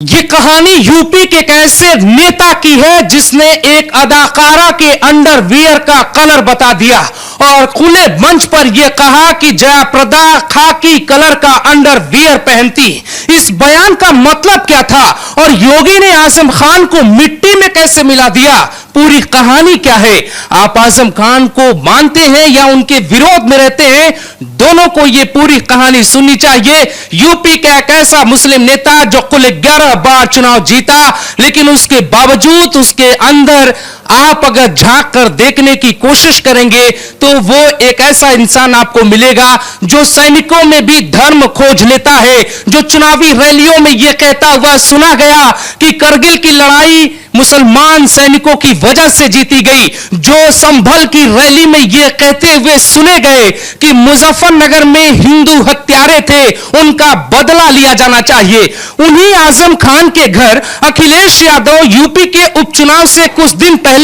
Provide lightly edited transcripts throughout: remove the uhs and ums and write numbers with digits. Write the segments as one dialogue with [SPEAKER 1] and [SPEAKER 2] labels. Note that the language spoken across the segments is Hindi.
[SPEAKER 1] ये कहानी यूपी के एक ऐसे नेता की है जिसने एक अदाकारा के अंडरवियर का कलर बता दिया और खुले मंच पर यह कहा कि जयाप्रदा खाकी कलर का अंडरवियर पहनती। इस बयान का मतलब क्या था और योगी ने आजम खान को मिट्टी में कैसे मिला दिया? पूरी कहानी क्या है? आप आजम खान को मानते हैं या उनके विरोध में रहते हैं? दोनों को यह पूरी कहानी सुननी चाहिए। यूपी का एक ऐसा मुस्लिम नेता जो कुल 11 बार चुनाव जीता, लेकिन उसके बावजूद उसके अंदर आप अगर झांक कर देखने की कोशिश करेंगे तो वो एक ऐसा इंसान आपको मिलेगा जो सैनिकों में भी धर्म खोज लेता है, जो चुनावी रैलियों में यह कहता हुआ सुना गया कि करगिल की लड़ाई मुसलमान सैनिकों की वजह से जीती गई, जो संभल की रैली में यह कहते हुए सुने गए कि मुजफ्फरनगर में हिंदू हत्यारे थे, उनका बदला लिया जाना चाहिए। उन्हीं आजम खान के घर अखिलेश यादव यूपी के उपचुनाव से कुछ दिन पहले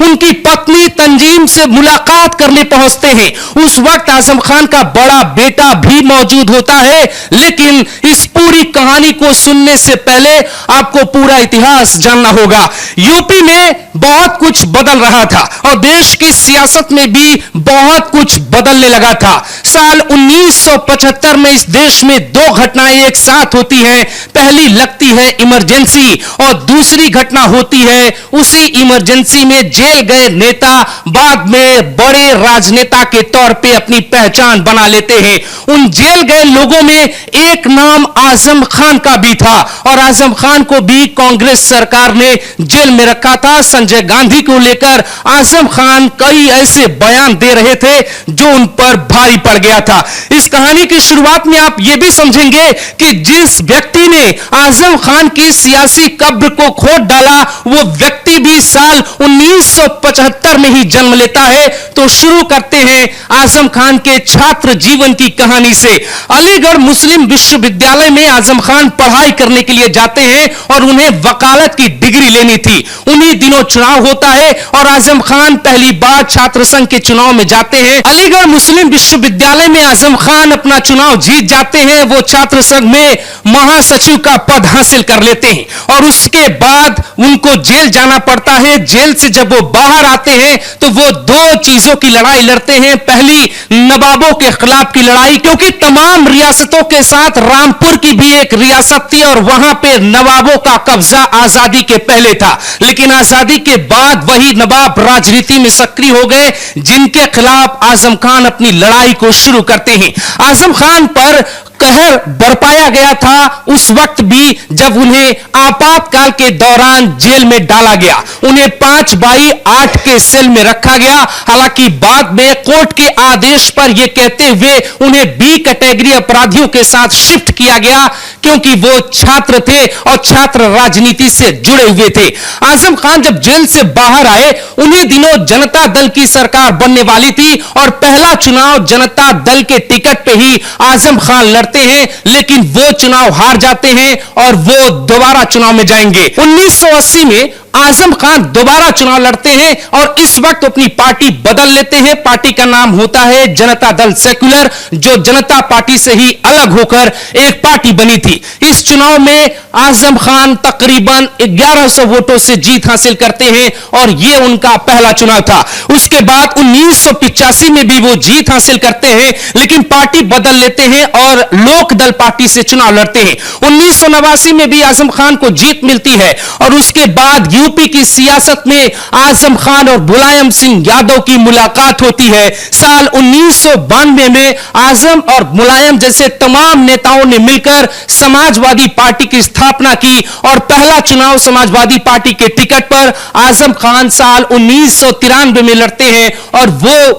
[SPEAKER 1] उनकी पत्नी तंजीम से मुलाकात करने पहुंचते हैं। उस वक्त आजम खान का बड़ा बेटा भी मौजूद होता है। लेकिन इस पूरी कहानी को सुनने से पहले आपको पूरा इतिहास जानना होगा। यूपी में बहुत कुछ बदल रहा था और देश की सियासत में भी बहुत कुछ बदलने लगा था। साल 1975 में इस देश में दो घटनाएं एक साथ होती हैं। पहली लगती है इमरजेंसी और दूसरी घटना होती है उसी इमरजेंसी में जेल गए नेता बाद में बड़े राजनेता के तौर पे अपनी पहचान बना लेते हैं। उन जेल गए लोगों में एक नाम आजम खान का भी था और आजम खान को भी कांग्रेस सरकार ने जेल में रखा था। संजय गांधी को लेकर आजम खान कई ऐसे बयान दे रहे थे जो उन पर भारी पड़ गया था। इस कहानी की शुरुआत में आप यह भी समझेंगे कि जिस व्यक्ति ने आजम खान की सियासी कब्र को खोद डाला वो व्यक्ति भी साल 1975 में ही जन्म लेता है। तो शुरू करते हैं आजम खान के छात्र जीवन की कहानी से। अलीगढ़ मुस्लिम विश्वविद्यालय में आजम खान पढ़ाई करने के लिए जाते हैं और उन्हें वकालत की डिग्री लेनी थी। उन्हीं दिनों चुनाव होता है और आजम खान पहली बार छात्र संघ के चुनाव में जाते हैं। अलीगढ़ मुस्लिम विश्वविद्यालय में आजम खान अपना चुनाव जीत जाते हैं। वो छात्र संघ में महासचिव का पद हासिल कर लेते हैं और उसके बाद उनको जेल जाना पड़ता है। जेल से जब वो बाहर आते हैं तो वो दो चीजों की लड़ाई लड़ते हैं। पहली नवाबों के खिलाफ की लड़ाई, क्योंकि तमाम रियासतों के साथ रामपुर की भी एक रियासत थी और वहां पे नवाबों का कब्जा आजादी के पहले था, लेकिन आजादी के बाद वही नवाब राजनीति में सक्रिय हो गए जिनके खिलाफ आजम खान अपनी लड़ाई को शुरू करते हैं। आजम खान पर कहर बरपाया गया था उस वक्त भी जब उन्हें आपातकाल के दौरान जेल में डाला गया। उन्हें 5/8 के सेल में रखा गया। हालांकि बाद में कोर्ट के आदेश पर यह कहते हुए उन्हें बी कैटेगरी अपराधियों के साथ शिफ्ट किया गया क्योंकि वो छात्र थे और छात्र राजनीति से जुड़े हुए थे। आजम खान जब जेल से बाहर आए उन्हीं दिनों जनता दल की सरकार बनने वाली थी और पहला चुनाव जनता दल के टिकट पे ही आजम खान लड़ते हैं, लेकिन वो चुनाव हार जाते हैं और वो दोबारा चुनाव में जाएंगे। 1980 में आजम खान दोबारा चुनाव लड़ते हैं और इस वक्त अपनी पार्टी बदल लेते हैं। पार्टी का नाम होता है जनता दल सेक्युलर, जो जनता पार्टी से ही अलग होकर एक पार्टी बनी थी। इस चुनाव में आजम खान तकरीबन 1100 वोटों से जीत हासिल करते हैं और यह उनका पहला चुनाव था। उसके बाद 1985 में भी वो जीत हासिल करते हैं, लेकिन पार्टी बदल लेते हैं और लोक दल पार्टी से चुनाव लड़ते हैं। 1989 में भी आजम खान को जीत मिलती है और उसके बाद यूपी की सियासत में आजम खान और मुलायम सिंह यादव की मुलाकात होती है। साल 1992 में आजम और मुलायम जैसे तमाम नेताओं ने मिलकर समाजवादी पार्टी की स्थापना की और पहला चुनाव समाजवादी पार्टी के टिकट पर आजम खान साल 1993 में लड़ते हैं और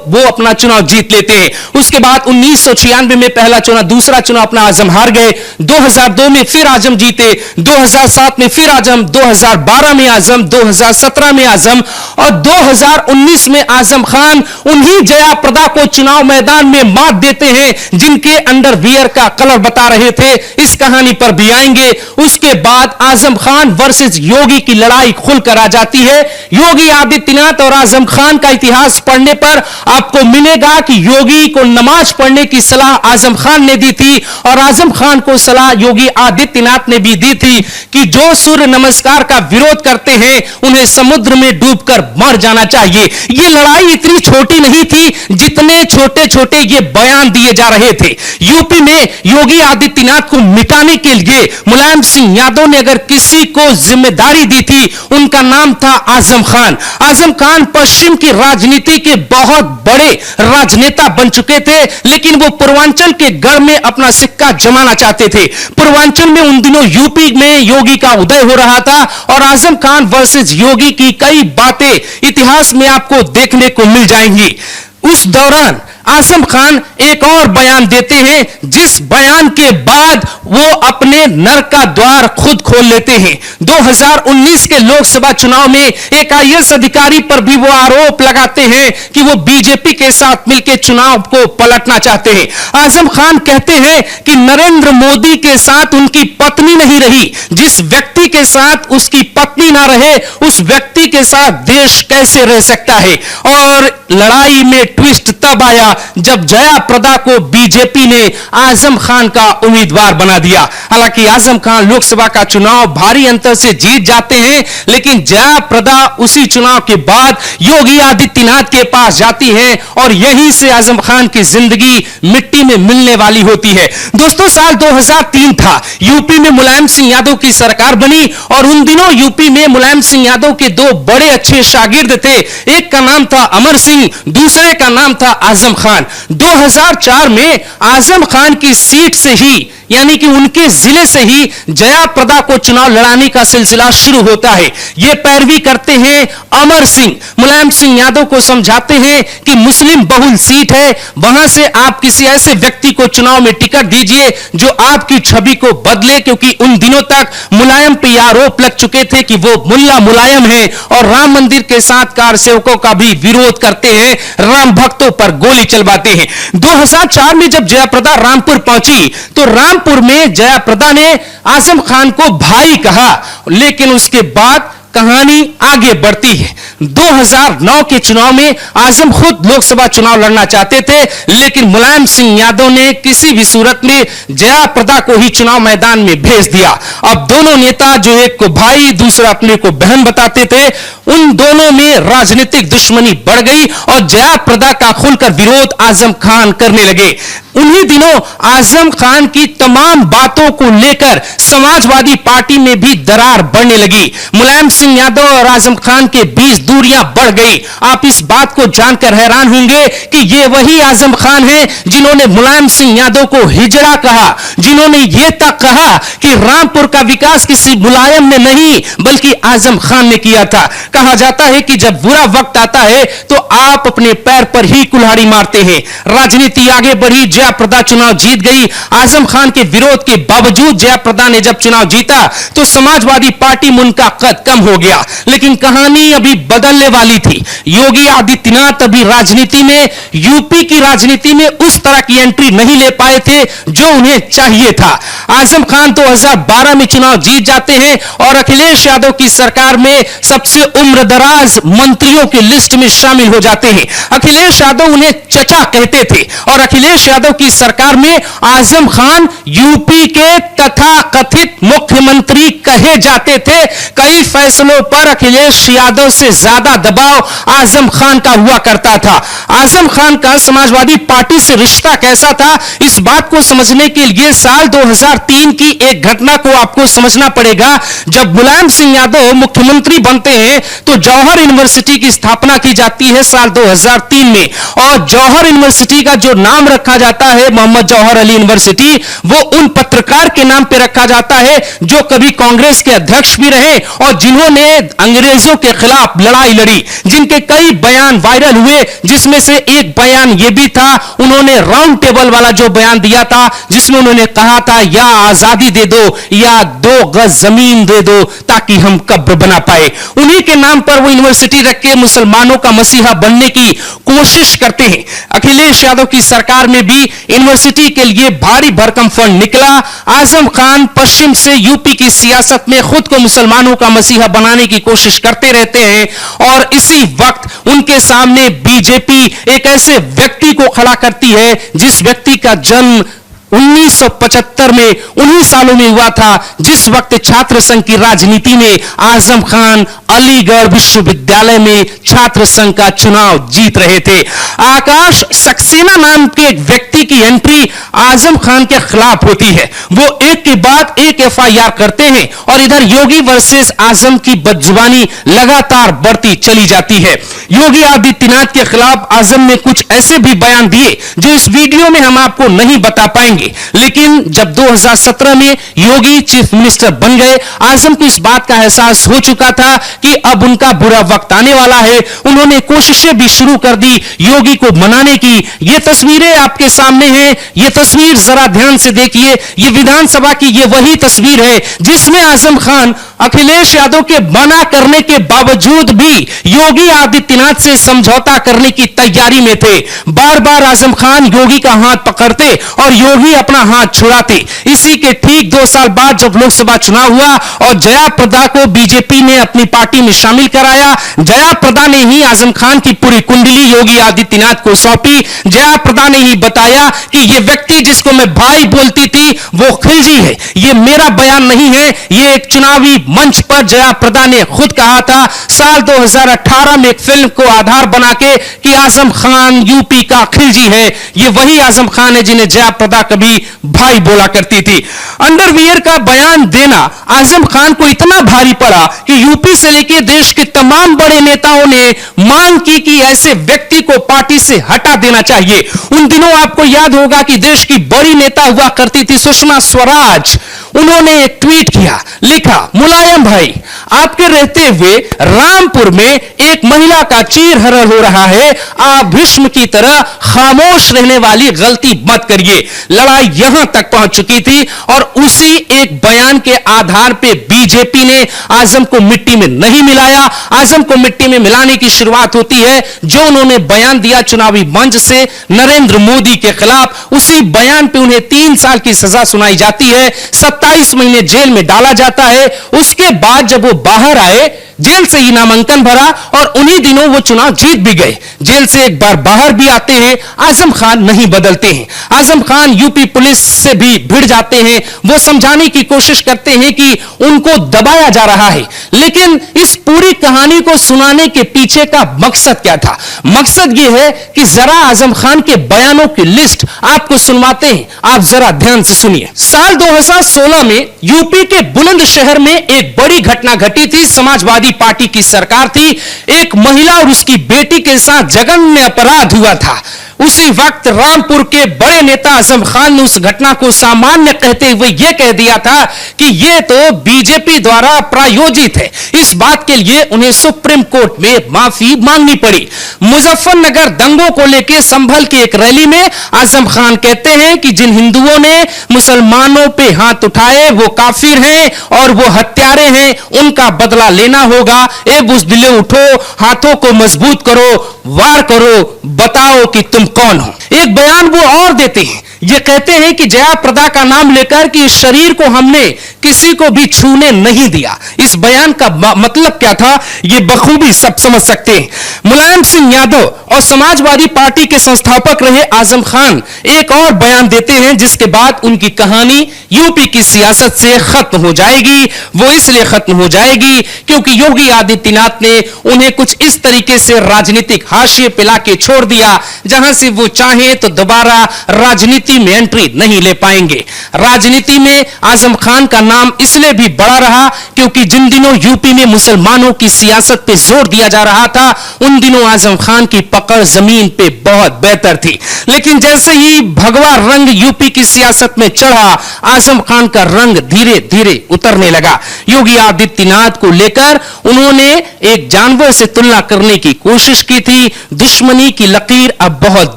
[SPEAKER 1] वो अपना चुनाव जीत लेते हैं। उसके बाद 1996 में पहला चुनाव, दूसरा चुनाव अपना आजम हार गए। 2002 में फिर आजम जीते, 2007 में फिर आजम, 2012 में आजम आजम, 2017 में आजम और 2019 में आजम खान उन्हीं जया प्रदा को चुनाव मैदान में मात देते हैं जिनके अंडरवियर का कलर बता रहे थे। इस कहानी पर भी आएंगे। उसके बाद आजम खान वर्सेस योगी की लड़ाई खुलकर आ जाती है। योगी आदित्यनाथ और आजम खान का इतिहास पढ़ने पर आपको मिलेगा कि योगी को नमाज पढ़ने की सलाह आजम खान ने दी थी और आजम खान को सलाह योगी आदित्यनाथ ने भी दी थी कि जो सूर्य नमस्कार का विरोध करते हैं उन्हें समुद्र में डूबकर मर जाना चाहिए। यह लड़ाई इतनी छोटी नहीं थी जितने छोटे छोटे ये बयान दिए जा रहे थे। यूपी में योगी आदित्यनाथ को मिटाने के लिए मुलायम सिंह यादव ने अगर किसी को जिम्मेदारी दी थी उनका नाम था आजम खान। आजम खान पश्चिम की राजनीति के बहुत बड़े राजनेता बन चुके थे, लेकिन वो पूर्वांचल के गढ़ में अपना सिक्का जमाना चाहते थे। पूर्वांचल में उन दिनों यूपी में योगी का उदय हो रहा था और आजम खान वर्सेस योगी की कई बातें इतिहास में आपको देखने को मिल जाएंगी। उस दौरान आजम खान एक और बयान देते हैं जिस बयान के बाद वो अपने नर का द्वार खुद खोल लेते हैं। 2019 के लोकसभा चुनाव में एक आईएएस अधिकारी पर भी वो आरोप लगाते हैं कि वो बीजेपी के साथ मिलकर चुनाव को पलटना चाहते हैं। आजम खान कहते हैं कि नरेंद्र मोदी के साथ उनकी पत्नी नहीं रही, जिस व्यक्ति के साथ उसकी पत्नी ना रहे उस व्यक्ति के साथ देश कैसे रह सकता है। और लड़ाई में ट्विस्ट तब आया जब जया प्रदा को बीजेपी ने आजम खान का उम्मीदवार बना दिया। हालांकि आजम खान लोकसभा का चुनाव भारी अंतर से जीत जाते हैं, लेकिन जया प्रदा उसी चुनाव के बाद योगी आदित्यनाथ के पास जाती है और यहीं से आजम खान की जिंदगी मिट्टी में मिलने वाली होती है। दोस्तों, साल 2003 था। यूपी में मुलायम सिंह यादव की सरकार बनी और उन दिनों यूपी में मुलायम सिंह यादव के दो बड़े अच्छे शागिर्द थे। एक का नाम था अमर सिंह, दूसरे का नाम था आजम खान। 2004 में आजम खान की सीट से ही यानी कि उनके जिले से ही जया प्रदा को चुनाव लड़ाने का सिलसिला शुरू होता है। ये पैरवी करते हैं अमर सिंह। मुलायम सिंह यादव को समझाते हैं कि मुस्लिम बहुल सीट है, वहां से आप किसी ऐसे व्यक्ति को चुनाव में टिकट दीजिए जो आपकी छवि को बदले, क्योंकि उन दिनों तक मुलायम पे आरोप लग चुके थे कि वो मुल्ला मुलायम है और राम मंदिर के साथ कार सेवकों का भी विरोध करते हैं, राम भक्तों पर गोली चलवाते हैं। 2004 में जब जया प्रदा रामपुर पहुंची तो रामपुर में जया प्रदा ने आजम खान को भाई कहा, लेकिन उसके बाद कहानी आगे बढ़ती है। 2009 के चुनाव में आजम खुद लोकसभा चुनाव लड़ना चाहते थे, लेकिन मुलायम सिंह यादव ने किसी भी सूरत में जया प्रदा को ही चुनाव मैदान में भेज दिया। अब दोनों नेता, जो एक को भाई दूसरा अपने को बहन बताते थे, उन दोनों में राजनीतिक दुश्मनी बढ़ गई और जया प्रदा का खुलकर विरोध आजम खान करने लगे। उन्हीं दिनों आजम खान की तमाम बातों को लेकर समाजवादी पार्टी में भी दरार बढ़ने लगी। मुलायम सिंह यादव और आजम खान के बीच दूरियां बढ़ गई। आप इस बात को जानकर हैरान होंगे कि ये वही आजम खान हैं जिन्होंने मुलायम सिंह यादव को हिजड़ा कहा, जिन्होंने ये तक कहा कि रामपुर का विकास किसी मुलायम ने नहीं बल्कि आजम खान ने किया था। कहा जाता है कि जब बुरा वक्त आता है तो आप अपने पैर पर ही कुल्हाड़ी मारते हैं। राजनीति आगे बढ़ी, जया प्रदा चुनाव जीत गई। आजम खान के विरोध के बावजूद जया प्रदा ने जब चुनाव जीता तो समाजवादी पार्टी में उनका कद कम हो गया, लेकिन कहानी अभी बदलने वाली थी। योगी आदित्यनाथ अभी राजनीति में, यूपी की राजनीति में उस तरह की एंट्री नहीं ले पाए थे जो उन्हें चाहिए था। आजम खान 2012 में चुनाव जीत जाते हैं और अखिलेश यादव की सरकार में सबसे उम्रदराज मंत्रियों की लिस्ट में शामिल हो जाते हैं। अखिलेश यादव उन्हें चचा कहते थे और अखिलेश यादव की सरकार में आजम खान यूपी के तथाकथित मुख्यमंत्री कहे जाते थे। कई फैसलों पर अखिलेश यादव से ज्यादा दबाव आजम खान का हुआ करता था। आजम खान का समाजवादी पार्टी से रिश्ता कैसा था, इस बात को समझने के लिए साल 2003 की एक घटना को आपको समझना पड़ेगा। जब मुलायम सिंह यादव मुख्यमंत्री बनते हैं तो जौहर यूनिवर्सिटी की स्थापना की जाती है साल 2003 में, और जौहर यूनिवर्सिटी का जो नाम रखा जाता है मोहम्मद जौहर अली यूनिवर्सिटी, वो उन पत्रकार के नाम पे रखा जाता है जो कभी कांग्रेस के अध्यक्ष भी रहे और जिन्होंने अंग्रेजों के खिलाफ लड़ाई लड़ी, जिनके कई बयान वायरल हुए, जिसमें से एक बयान यह भी था, उन्होंने राउंड टेबल वाला जो बयान दिया था, जिसमें उन्होंने कहा था या आजादी दे दो या 2 गज जमीन दे दो ताकि हम कब्र बना पाए। उन्हीं के नाम पर वो यूनिवर्सिटी रख के मुसलमानों का मसीहा बनने की कोशिश करते हैं। अखिलेश यादव की सरकार में भी यूनिवर्सिटी के लिए भारी भरकम फंड निकला। आजम खान पश्चिम से यूपी की सियासत में खुद को मुसलमानों का मसीहा बनाने की कोशिश करते रहते हैं, और इसी वक्त उनके सामने बीजेपी एक ऐसे व्यक्ति को खड़ा करती है जिस व्यक्ति का जन्म 1975 में, उन्हीं सालों में हुआ था जिस वक्त छात्र संघ की राजनीति में आजम खान अलीगढ़ विश्वविद्यालय में छात्र संघ का चुनाव जीत रहे थे। आकाश सक्सेना नाम के एक व्यक्ति की एंट्री आजम खान के खिलाफ होती है। वो एक के बाद एक एफआईआर करते हैं और इधर योगी वर्सेस आजम की बदजुबानी लगातार बढ़ती चली जाती है। योगी आदित्यनाथ के खिलाफ आजम ने कुछ ऐसे भी बयान दिए जो इस वीडियो में हम आपको नहीं बता पाएंगे, लेकिन जब 2017 में योगी चीफ मिनिस्टर बन गए, आजम को इस बात का एहसास हो चुका था कि अब उनका बुरा वक्त आने वाला है। उन्होंने कोशिशें भी शुरू कर दी योगी को मनाने की। ये तस्वीरें आपके सामने हैं, ये तस्वीर जरा ध्यान से देखिए। ये विधानसभा की ये वही तस्वीर है जिसमें आजम खान अखिलेश यादव के मना करने के बावजूद भी योगी आदित्यनाथ से समझौता करने की तैयारी में थे। बार बार आजम खान योगी का हाथ पकड़ते और योगी अपना हाथ छुड़ाते। इसी के ठीक 2 साल बाद जब लोकसभा चुनाव हुआ और जया प्रदा को बीजेपी ने अपनी पार्टी में शामिल कराया, जया प्रदा ने ही आजम खान की पूरी कुंडली योगी आदित्यनाथ को सौंपी। जया प्रदा ने ही बताया कि यह व्यक्ति जिसको मैं भाई बोलती थी वो खिलजी है, ये मेरा बयान नहीं है। ये एक चुनावी मंच पर जया प्रदा ने खुद कहा था साल 2018 में एक फिल्म को आधार बना के कि आजम खान यूपी का खिलजी है। ये वही आजम खान है जिन्हें जया प्रदा कभी भाई बोला करती थी। अंडरवियर का बयान देना आजम खान को इतना भारी पड़ा कि यूपी से लेकर देश के तमाम बड़े नेताओं ने मांग की कि ऐसे व्यक्ति को पार्टी से हटा देना चाहिए। उन दिनों आपको याद होगा कि देश की बड़ी नेता हुआ करती थी सुषमा स्वराज, उन्होंने एक ट्वीट किया, लिखा, मुलायम भाई आपके रहते हुए रामपुर में एक महिला का चीरहरण हो रहा है, आप भीष्म की तरह खामोश रहने वाली गलती मत करिए। लड़ाई यहां तक पहुंच चुकी थी और उसी एक बयान के आधार पे बीजेपी ने आजम को मिट्टी में नहीं मिलाया। आजम को मिट्टी में मिलाने की शुरुआत होती है जो उन्होंने बयान दिया चुनावी मंच से नरेंद्र मोदी के खिलाफ। उसी बयान पे उन्हें 3 साल की सजा सुनाई जाती है, 27 महीने जेल में डाला जाता है। उसके बाद जब वो बाहर आए, जेल से ही नामांकन भरा और उन्हीं दिनों वो चुनाव जीत भी गए। जेल से एक बार बाहर भी आते हैं, आजम खान नहीं बदलते हैं। आजम खान यूपी पुलिस से भी भिड़ जाते हैं। वो समझाने की कोशिश करते हैं कि उनको दबाया जा रहा है, लेकिन इस पूरी कहानी को सुनाने के पीछे का मकसद क्या था? मकसद ये है कि जरा आजम खान के बयानों की लिस्ट आपको सुनवाते हैं, आप जरा ध्यान से सुनिए। साल 2016 में यूपी के बुलंदशहर में एक बड़ी घटना घटी थी। समाजवादी पार्टी की सरकार थी, एक महिला और उसकी बेटी के साथ जघन्य अपराध हुआ था। उसी वक्त रामपुर के बड़े नेता आजम खान ने उस घटना को सामान्य कहते हुए यह कह दिया था कि यह तो बीजेपी द्वारा प्रायोजित है। इस बात के लिए उन्हें सुप्रीम कोर्ट में माफी मांगनी पड़ी। मुजफ्फरनगर दंगों को लेकर संभल की एक रैली में आजम खान कहते हैं कि जिन हिंदुओं ने मुसलमानों पे हाथ उठाए वो काफिर हैं और वो हत्यारे हैं, उनका बदला लेना होगा। ए बुज़दिले उठो, हाथों को मजबूत करो, वार करो, बताओ कि तुम कौन हो। एक बयान वो और देते हैं, ये कहते हैं कि जया प्रदा का नाम लेकर कि इस शरीर को हमने किसी को भी छूने नहीं दिया। इस बयान का मतलब क्या था ये बखूबी सब समझ सकते हैं। मुलायम सिंह यादव और समाजवादी पार्टी के संस्थापक रहे आजम खान एक और बयान देते हैं जिसके बाद उनकी कहानी यूपी की सियासत से खत्म हो जाएगी। वो इसलिए खत्म हो जाएगी क्योंकि योगी आदित्यनाथ ने उन्हें कुछ इस तरीके से राजनीतिक हाशिए पिला के छोड़ दिया जहां से वो चाहे तो दोबारा राजनीति में एंट्री नहीं ले पाएंगे। राजनीति में आजम खान का नाम इसलिए भी बड़ा रहा क्योंकि जिन दिनों यूपी में मुसलमानों की सियासत सियासत पे जोर दिया जा रहा था, उन दिनों आजम खान की पकड़ जमीन पे बहुत बेहतर थी। लेकिन जैसे ही भगवा रंग यूपी की सियासत में चढ़ा, आजम खान का रंग धीरे धीरे उतरने लगा। योगी आदित्यनाथ को लेकर उन्होंने एक जानवर से तुलना करने की कोशिश की थी। दुश्मनी की लकीर अब बहुत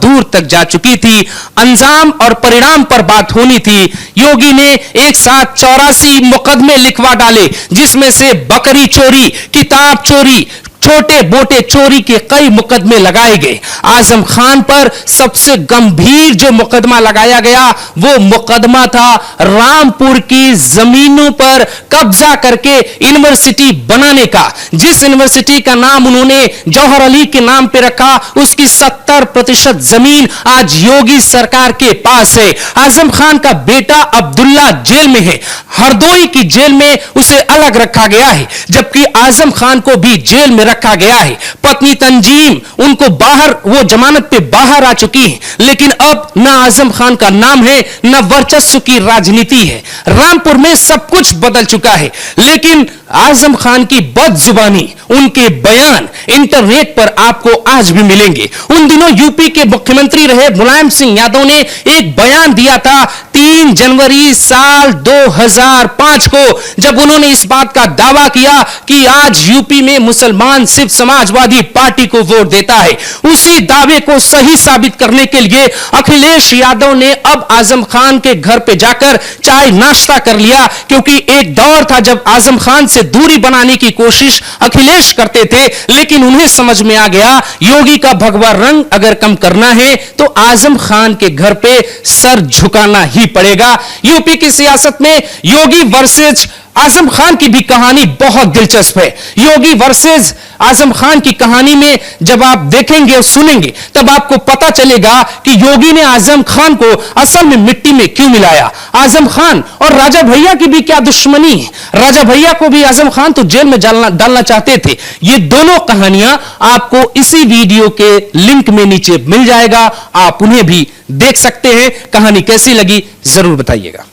[SPEAKER 1] दूर तक जा चुकी थी। अंजाम और परिणाम पर बात होनी थी। योगी ने एक साथ 84 मुकदमे लिखवा डाले, जिसमें से बकरी चोरी, किताब चोरी, छोटे मोटे चोरी के कई मुकदमे लगाए गए। आजम खान पर सबसे गंभीर जो मुकदमा लगाया गया वो मुकदमा था रामपुर की जमीनों पर कब्जा करके यूनिवर्सिटी बनाने का। जिस यूनिवर्सिटी का नाम उन्होंने जौहर अली के नाम पे रखा, उसकी 70% जमीन आज योगी सरकार के पास है। आजम खान का बेटा अब्दुल्ला जेल में है, हरदोई की जेल में उसे अलग रखा गया है, जबकि आजम खान को भी जेल में रखा गया है। पत्नी तंजीम उनको बाहर, वो जमानत पे बाहर आ चुकी है। लेकिन अब न आजम खान का नाम है, न वर्चस्व की राजनीति है। रामपुर में सब कुछ बदल चुका है। लेकिन आजम खान की बदजुबानी, उनके बयान इंटरनेट पर आपको आज भी मिलेंगे। उन दिनों यूपी के मुख्यमंत्री रहे मुलायम सिंह यादव ने एक बयान दिया था 3 जनवरी साल 2005 को, जब उन्होंने इस बात का दावा किया कि आज यूपी में मुसलमान सिर्फ समाजवादी पार्टी को वोट देता है। उसी दावे को सही साबित करने के लिए अखिलेश यादव ने अब आजम खान के घर पे जाकर चाय नाश्ता कर लिया, क्योंकि एक दौर था जब आजम खान से दूरी बनाने की कोशिश अखिलेश करते थे। लेकिन उन्हें समझ में आ गया योगी का भगवा रंग अगर कम करना है तो आजम खान के घर पे सर झुकाना ही पड़ेगा। यूपी की सियासत में योगी वर्सेज आजम खान की भी कहानी बहुत दिलचस्प है। योगी वर्सेस आजम खान की कहानी में जब आप देखेंगे और सुनेंगे तब आपको पता चलेगा कि योगी ने आजम खान को असल में मिट्टी में क्यों मिलाया। आजम खान और राजा भैया की भी क्या दुश्मनी है। राजा भैया को भी आजम खान तो जेल में डालना चाहते थे। ये दोनों कहानियां आपको इसी वीडियो के लिंक में नीचे मिल जाएगा, आप उन्हें भी देख सकते हैं। कहानी कैसी लगी जरूर बताइएगा।